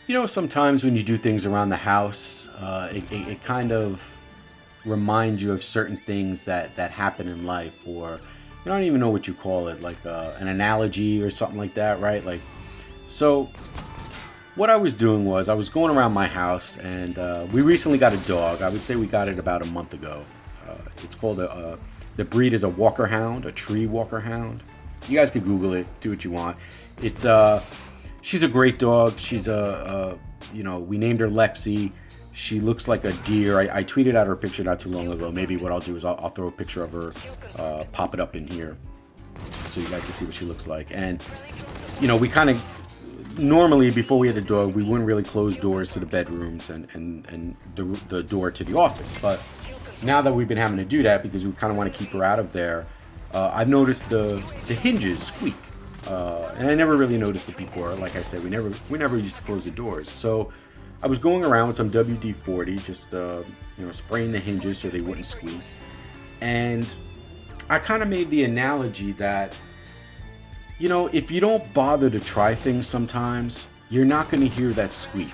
You know, sometimes when you do things around the house, it kind of reminds you of certain things that happen in life, or I don't even know what you call it, like an analogy or something like that, right? Like, so what I was doing was I was going around my house, and we recently got a dog. I would say we got it about a month ago. It's called the breed is a Walker Hound, a tree Walker Hound. You guys could Google it, do what you want. It She's a great dog. She's we named her Lexi. She looks like a deer. I tweeted out her picture not too long ago. Maybe what I'll do is I'll throw a picture of her, pop it up in here, so you guys can see what she looks like. And we kind of normally, before we had a dog, we wouldn't really close doors to the bedrooms and the door to the office. But now that we've been having to do that because we kind of want to keep her out of there, I've noticed the hinges squeak. And I never really noticed it before. Like I said, we never used to close the doors. So I was going around with some WD-40, just spraying the hinges so they wouldn't squeak. And I kind of made the analogy that, if you don't bother to try things sometimes, you're not going to hear that squeak.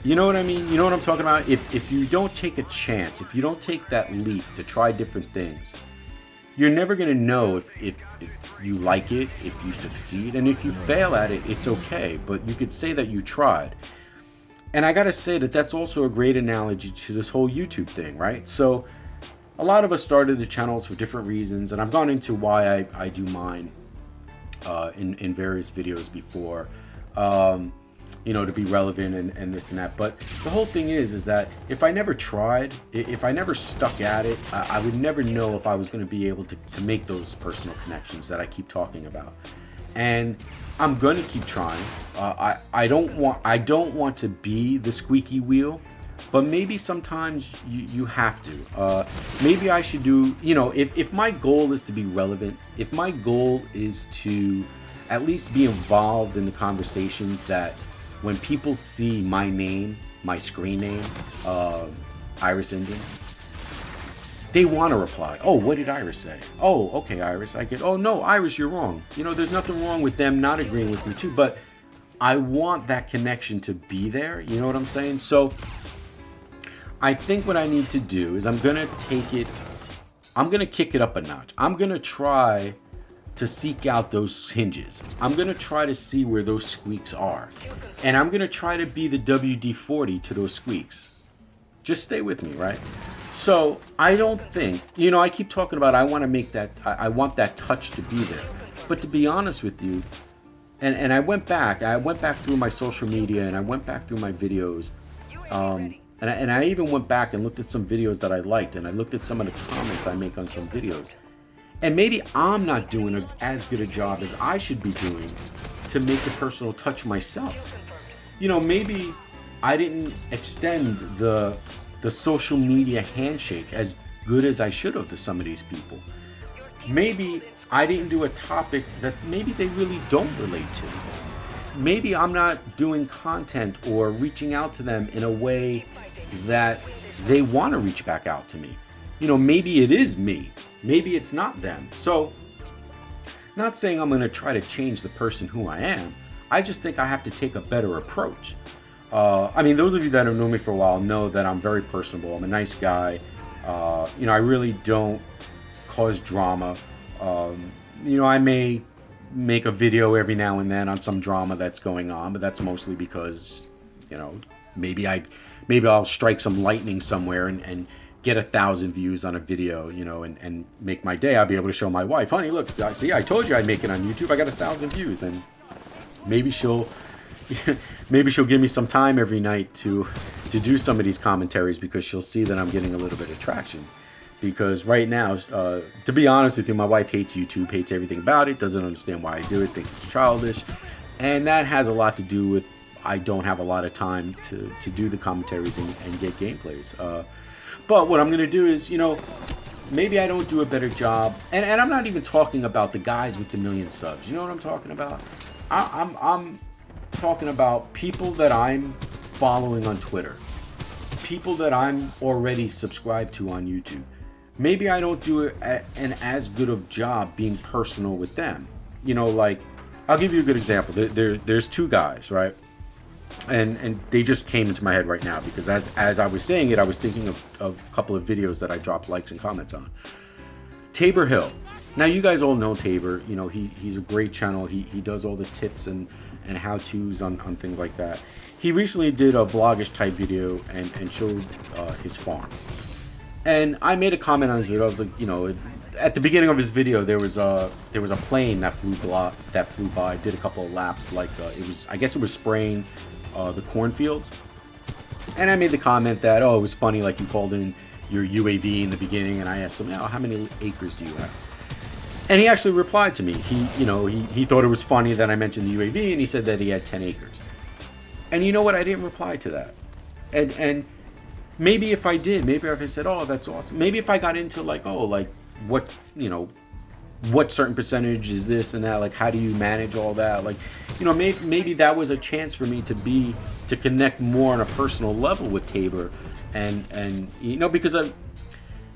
You know what I mean? You know what I'm talking about? If you don't take a chance, if you don't take that leap to try different things, you're never going to know if you like it, if you succeed. And if you fail at it, it's okay. But you could say that you tried. And I got to say that that's also a great analogy to this whole YouTube thing, right? So a lot of us started the channels for different reasons. And I've gone into why I do mine in various videos before. To be relevant and this and that. But the whole thing is that if I never tried, if I never stuck at it, I would never know if I was going to be able to make those personal connections that I keep talking about. And I'm going to keep trying. I don't want to be the squeaky wheel, but maybe sometimes you have to. Maybe I should do, if my goal is to be relevant, if my goal is to at least be involved in the conversations that when people see my name, my screen name, IRISnGEN, they want to reply. Oh, what did Iris say? Oh, okay, Iris, I get. Oh, no, Iris, you're wrong. There's nothing wrong with them not agreeing with me too, but I want that connection to be there. You know what I'm saying? So I think what I need to do is I'm going to kick it up a notch. I'm going to try to seek out those hinges. I'm going to try to see where those squeaks are. And I'm going to try to be the WD-40 to those squeaks. Just stay with me, right? So I don't think, I keep talking about I want to make that, I want that touch to be there. But to be honest with you, and I went back through my social media and I went back through my videos. And I even went back and looked at some videos that I liked, and I looked at some of the comments I make on some videos. And maybe I'm not doing as good a job as I should be doing to make the personal touch myself. Maybe I didn't extend the social media handshake as good as I should have to some of these people. Maybe I didn't do a topic that maybe they really don't relate to. Maybe I'm not doing content or reaching out to them in a way that they want to reach back out to me. Maybe it is me. Maybe it's not them. So, not saying I'm going to try to change the person who I am. I just think I have to take a better approach. Those of you that have known me for a while know that I'm very personable. I'm a nice guy. I really don't cause drama. I may make a video every now and then on some drama that's going on, but that's mostly because, maybe I'll strike some lightning somewhere and get 1,000 views on a video, and make my day. I'll be able to show my wife, honey, look, see, I told you I'd make it on YouTube. I got 1,000 views, and maybe she'll give me some time every night to do some of these commentaries because she'll see that I'm getting a little bit of traction. Because right now, to be honest with you, my wife hates YouTube, hates everything about it, doesn't understand why I do it, thinks it's childish, and that has a lot to do with I don't have a lot of time to do the commentaries and get gameplays. But what I'm going to do is, maybe I don't do a better job. And I'm not even talking about the guys with the million subs. You know what I'm talking about? I'm talking about people that I'm following on Twitter. People that I'm already subscribed to on YouTube. Maybe I don't do an as good of job being personal with them. I'll give you a good example. There's two guys, right? and they just came into my head right now because as I was saying it, I was thinking of a couple of videos that I dropped likes and comments on. Tabor Hill. Now you guys all know Tabor. You know, he's a great channel. He does all the tips and how-tos on things like that. He recently did a vlogish type video and showed his farm. And I made a comment on his video. I was like, you know, at the beginning of his video, there was a plane that flew by, did a couple of laps, like I guess it was spraying the cornfields. And I made the comment that, oh, it was funny, like you called in your UAV in the beginning, and I asked him, oh, how many acres do you have? And he actually replied to me. He thought it was funny that I mentioned the UAV, and he said that he had 10 acres. And you know what? I didn't reply to that. And maybe if I did, maybe if I said, oh, that's awesome. Maybe if I got into like, oh, like what, you know, what certain percentage is this and that, like how do you manage all that, like, you know, maybe that was a chance for me to connect more on a personal level with Tabor, and you know, because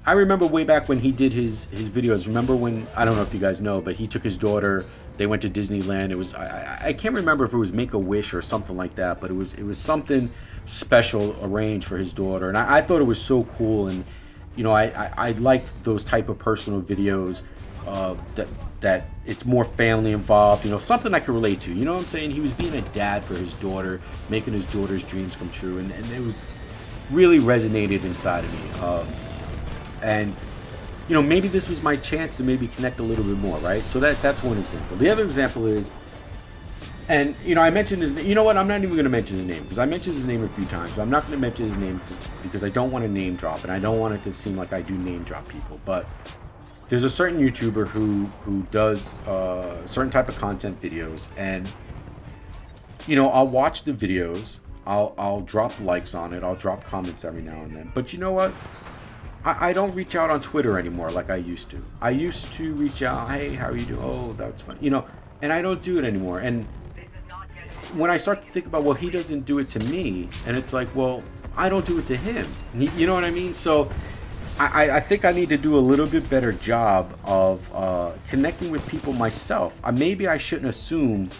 I remember way back when he did his videos. Remember when, I don't know if you guys know, but he took his daughter, they went to Disneyland. It was I can't remember if it was Make-A-Wish or something like that, but it was something special arranged for his daughter, and I thought it was so cool. And you know, I liked those type of personal videos that it's more family involved, you know, something I could relate to. You know what I'm saying? He was being a dad for his daughter, making his daughter's dreams come true, and it was really resonated inside of me. And you know, maybe this was my chance to maybe connect a little bit more, right? So that's one example. The other example is, and you know, I mentioned his, you know what, I'm not even going to mention his name because I mentioned his name a few times, but I'm not going to mention his name because I don't want to name drop, and I don't want it to seem like I do name drop people. But there's a certain YouTuber who does certain type of content videos, and you know, I'll watch the videos, I'll drop likes on it, I'll drop comments every now and then. But you know what? I don't reach out on Twitter anymore like I used to. I used to reach out, hey, how are you doing? Oh, that's fun, you know, and I don't do it anymore. And when I start to think about, well, he doesn't do it to me, and it's like, well, I don't do it to him. You know what I mean? So I think I need to do a little bit better job of connecting with people myself. Maybe I shouldn't assume,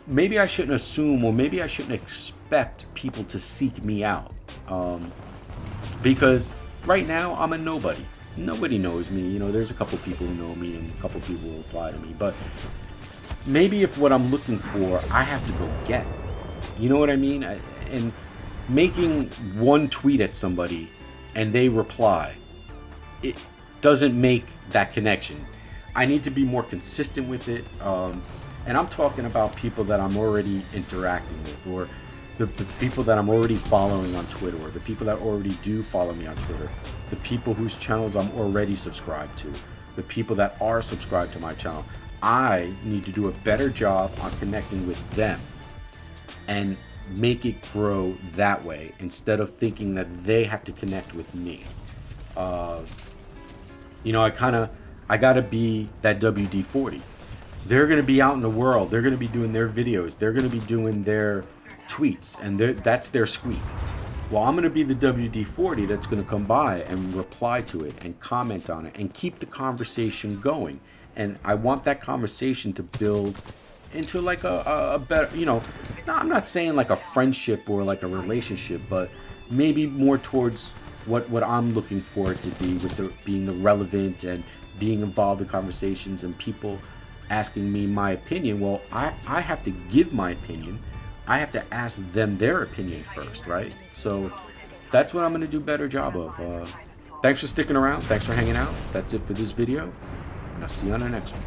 or maybe I shouldn't expect people to seek me out, because right now I'm a nobody. Nobody knows me. You know, there's a couple people who know me and a couple people who apply to me, but maybe if what I'm looking for, I have to go get. You know what I mean? And making one tweet at somebody and they reply, it doesn't make that connection. I need to be more consistent with it. And I'm talking about people that I'm already interacting with, or the people that I'm already following on Twitter, or the people that already do follow me on Twitter, the people whose channels I'm already subscribed to, the people that are subscribed to my channel. I need to do a better job on connecting with them and make it grow that way, instead of thinking that they have to connect with me. You know, I gotta be that WD-40. They're gonna be out in the world. They're gonna be doing their videos. They're gonna be doing their tweets, and that's their squeak. Well, I'm gonna be the WD-40 that's gonna come by and reply to it and comment on it and keep the conversation going. And I want that conversation to build into like a better, you know, no, I'm not saying like a friendship or like a relationship, but maybe more towards what I'm looking for it to be, with being the relevant and being involved in conversations and people asking me my opinion. Well, I have to give my opinion. I have to ask them their opinion first, right? So that's what I'm going to do a better job of. Thanks for sticking around. Thanks for hanging out. That's it for this video. And I'll see you on the next one.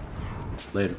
Later.